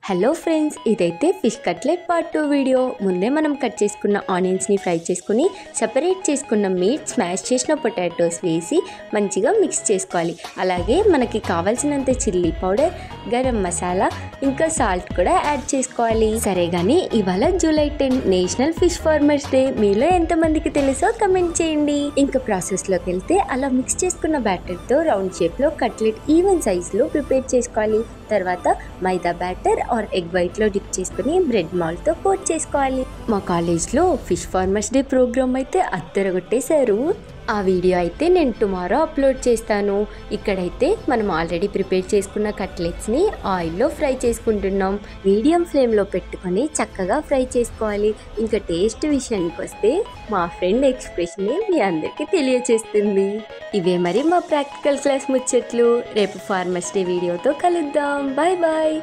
Hello friends, ఇదైతే fish cutlet part 2 video. ముందే మనం కట్ చేసుకున్న ఆనియన్స్ని ఫ్రై చేసుకుని సపరేట్ చేసుకున్న మీట్ స్మాష్ చేసిన పొటాటోస్ వేసి మంచిగా మిక్స్ చేసుకోవాలి. అలాగే మనకి కావాల్సినంత చిల్లీ పౌడర్, గరం మసాలా, ఇంకా సాల్ట్ కూడా యాడ్ చేసుకోవాలి. సరే కానీ ఇవాళ July 10 national fish farmers day. మీలో ఎంతమందికి తెలుసో కమెంట్ చేయండి. ఇంకా ప్రాసెస్లోకి వెళ్తే అలా మిక్స్ చేసుకున్న బ్యాటర్తో రౌండ్ షేప్లో కట్లెట్ ఈవెన్ సైజ్లో ప్రిపేర్ చేసుకోవాలి. తర్వాత మైదా బ్యాటర్ ఆర్ ఎగ్ వైట్లో డిప్ చేసుకుని బ్రెడ్ మాల్తో కోట్ చేసుకోవాలి. మా కాలేజ్లో ఫిష్ ఫార్మర్స్ డే ప్రోగ్రామ్ అయితే అద్దరగొట్టేశారు. ఆ వీడియో అయితే నేను టుమారో అప్లోడ్ చేస్తాను. ఇక్కడైతే మనం ఆల్రెడీ ప్రిపేర్ చేసుకున్న కట్లెట్స్ని ఆయిల్లో ఫ్రై చేసుకుంటున్నాం. మీడియం ఫ్లేమ్లో పెట్టుకొని చక్కగా ఫ్రై చేసుకోవాలి. ఇంకా టేస్ట్ విషయానికి వస్తే మా ఫ్రెండ్ ఎక్స్ప్రెషన్ మీ అందరికీ తెలియచేస్తుంది. ఇవే మరి మా ప్రాక్టికల్ క్లాస్ ముచ్చట్లు. రేపు ఫార్మర్స్ డే వీడియోతో కలుద్దాం. Bye bye.